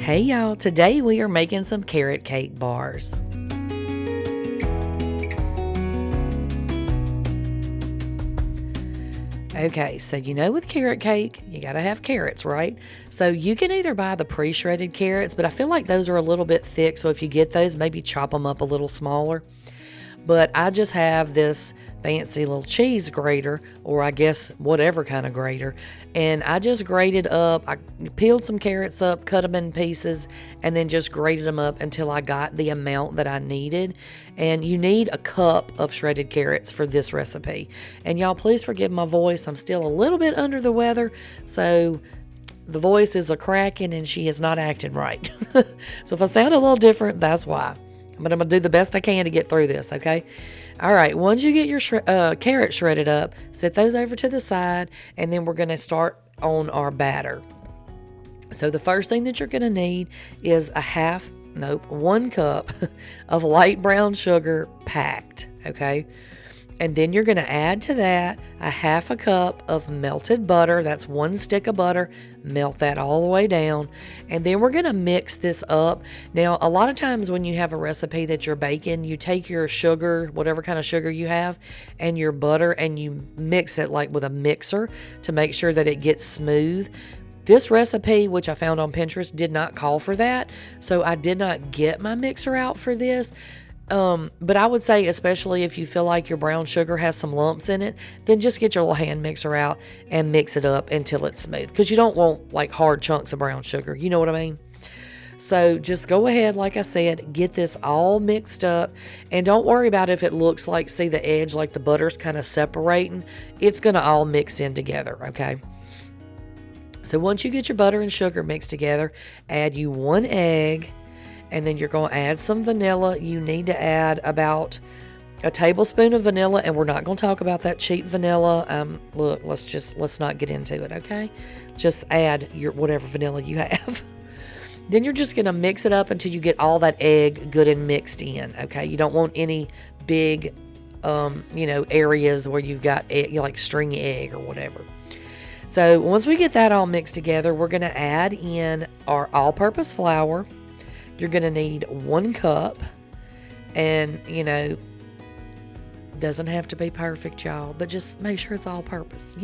Hey y'all, today we are making some carrot cake bars. Okay, so with carrot cake, you gotta have carrots, right? So you can either buy the pre-shredded carrots, but I feel like those are a little bit thick, so if you get those, maybe chop them up a little smaller. But I just have this fancy little cheese grater, or I guess whatever kind of grater, and I just grated up. I peeled some carrots up, cut them in pieces, and then just grated them up until I got the amount that I needed. And you need a cup of shredded carrots for this recipe. And y'all, please forgive my voice. I'm still a little bit under the weather, so the voice is a cracking and she is not acting right. So if I sound a little different, that's why. But I'm going to do the best I can to get through this, okay? All right, once you get your carrots shredded up, set those over to the side, and then we're going to start on our batter. So the first thing that you're going to need is 1 cup of light brown sugar packed, okay? And then you're going to add to that 1/2 cup of melted butter. That's 1 stick of butter. Melt that all the way down. And then we're going to mix this up. Now, a lot of times when you have a recipe that you're baking, you take your sugar, whatever kind of sugar you have, and your butter, and you mix it like with a mixer to make sure that it gets smooth. This recipe, which I found on Pinterest, did not call for that. So I did not get my mixer out for this. But I would say, especially if you feel like your brown sugar has some lumps in it, then just get your little hand mixer out and mix it up until it's smooth. Because you don't want like hard chunks of brown sugar. You know what I mean? So just go ahead, like I said, get this all mixed up. And don't worry about if it looks like, see the edge, like the butter's kind of separating. It's going to all mix in together, okay? So once you get your butter and sugar mixed together, add you 1 egg. And then you're going to add some vanilla. You need to add about a tablespoon of vanilla, and we're not going to talk about that cheap vanilla. Look, let's not get into it, okay? Just add your whatever vanilla you have. Then you're just going to mix it up until you get all that egg good and mixed in, okay? You don't want any big, areas where you've got egg, like stringy egg or whatever. So once we get that all mixed together, we're going to add in our all-purpose flour. You're going to need 1 cup, and, doesn't have to be perfect, y'all, but just make sure it's all purpose,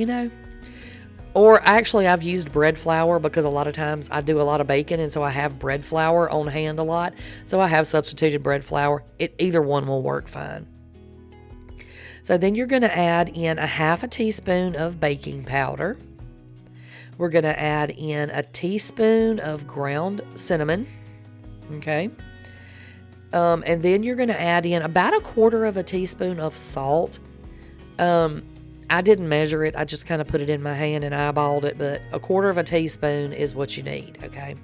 Or actually, I've used bread flour because a lot of times I do a lot of baking, and so I have bread flour on hand a lot. So I have substituted bread flour. Either one will work fine. So then you're going to add in 1/2 teaspoon of baking powder. We're going to add in a teaspoon of ground cinnamon. Okay. And then you're going to add in about 1/4 teaspoon of salt. I didn't measure it. I just kind of put it in my hand and eyeballed it, but 1/4 teaspoon is what you need. Okay.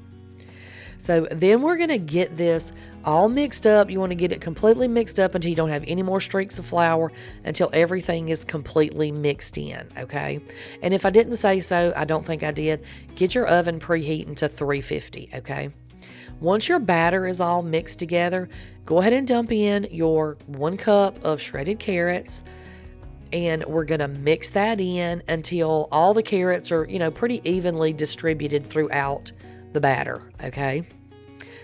So then we're going to get this all mixed up. You want to get it completely mixed up until you don't have any more streaks of flour, until everything is completely mixed in. Okay. And if I didn't say so, I don't think I did. Get your oven preheating to 350. Okay. Once your batter is all mixed together, go ahead and dump in your 1 cup of shredded carrots, and we're going to mix that in until all the carrots are, pretty evenly distributed throughout the batter, okay?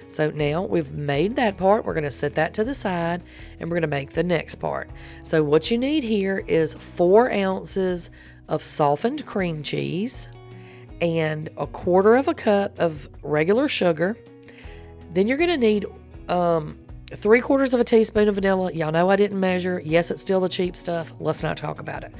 So now we've made that part. We're going to set that to the side, and we're going to make the next part. So what you need here is 4 ounces of softened cream cheese and 1/4 cup of regular sugar. Then you're going to need 3/4 teaspoon of vanilla. Y'all know I didn't measure. Yes, it's still the cheap stuff. Let's not talk about it.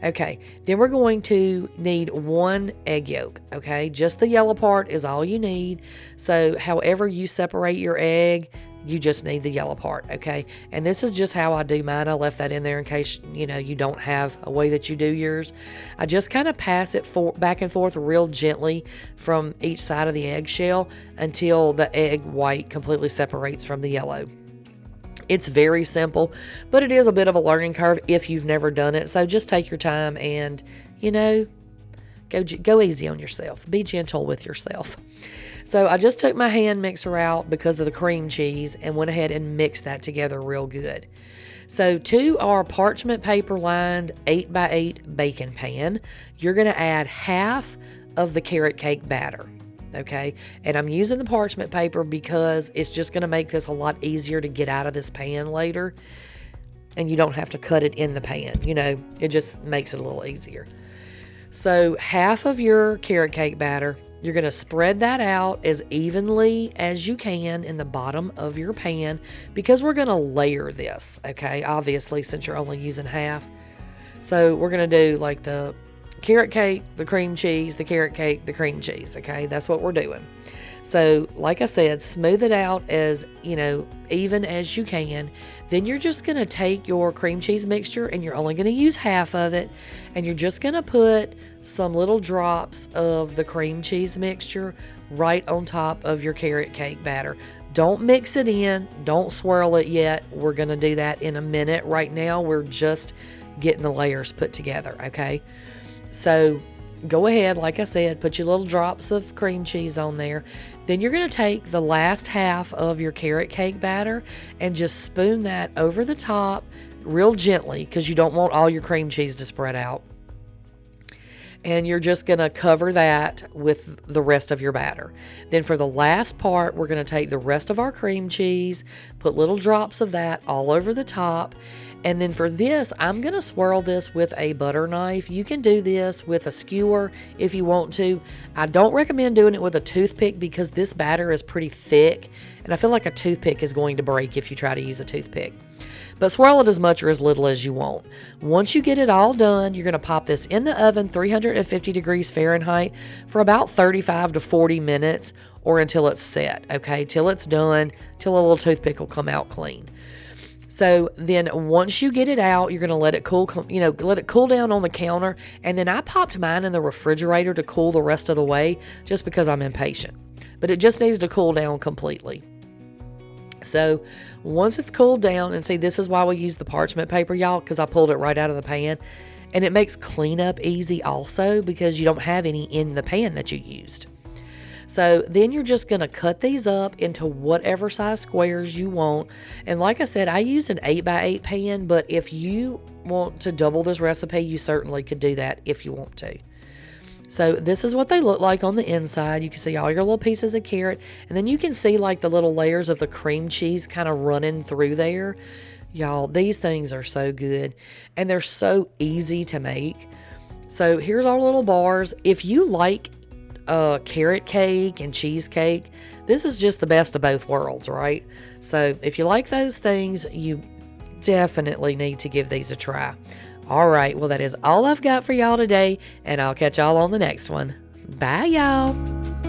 Okay, then we're going to need 1 egg yolk, okay? Just the yellow part is all you need. So however you separate your egg, you just need the yellow part, okay? And this is just how I do mine. I left that in there in case, you don't have a way that you do yours. I just kind of pass it back and forth real gently from each side of the eggshell until the egg white completely separates from the yellow. It's very simple, but it is a bit of a learning curve if you've never done it. So just take your time and, go easy on yourself. Be gentle with yourself. So I just took my hand mixer out because of the cream cheese and went ahead and mixed that together real good. So to our parchment paper lined 8x8 baking pan, you're going to add half of the carrot cake batter. okay? And I'm using the parchment paper because it's just going to make this a lot easier to get out of this pan later. And you don't have to cut it in the pan, you know, it just makes it a little easier. So half of your carrot cake batter, you're going to spread that out as evenly as you can in the bottom of your pan because we're going to layer this, okay? Obviously, since you're only using half. So we're going to do like the carrot cake, the cream cheese, the carrot cake, the cream cheese, okay? That's what we're doing. So like I said, smooth it out as, you know, even as you can. Then you're just going to take your cream cheese mixture and you're only going to use half of it. And you're just going to put some little drops of the cream cheese mixture right on top of your carrot cake batter. Don't mix it in. Don't swirl it yet. We're going to do that in a minute. Right now, we're just getting the layers put together, okay? So go ahead, like I said, put your little drops of cream cheese on there. Then you're going to take the last half of your carrot cake batter and just spoon that over the top real gently because you don't want all your cream cheese to spread out. And you're just going to cover that with the rest of your batter. Then for the last part, we're going to take the rest of our cream cheese, put little drops of that all over the top. And then for this, I'm going to swirl this with a butter knife. You can do this with a skewer if you want to. I don't recommend doing it with a toothpick because this batter is pretty thick. And I feel like a toothpick is going to break if you try to use a toothpick. But swirl it as much or as little as you want. Once you get it all done, you're going to pop this in the oven, 350 degrees Fahrenheit, for about 35 to 40 minutes or until it's set, okay? Till it's done, till a little toothpick will come out clean. So then once you get it out, you're going to let it cool, let it cool down on the counter. And then I popped mine in the refrigerator to cool the rest of the way just because I'm impatient. But it just needs to cool down completely. So once it's cooled down, and see, this is why we use the parchment paper, y'all, because I pulled it right out of the pan. And it makes cleanup easy also because you don't have any in the pan that you used. So then you're just going to cut these up into whatever size squares you want. And like I said, I used an 8x8 pan, but if you want to double this recipe, you certainly could do that if you want to. So this is what they look like on the inside. You can see all your little pieces of carrot, and then you can see like the little layers of the cream cheese kind of running through there. Y'all, these things are so good, and they're so easy to make. So here's our little bars. If you like carrot cake and cheesecake, this is just the best of both worlds, right? So if you like those things, you definitely need to give these a try. All right, well, that is all I've got for y'all today, and I'll catch y'all on the next one. Bye, y'all.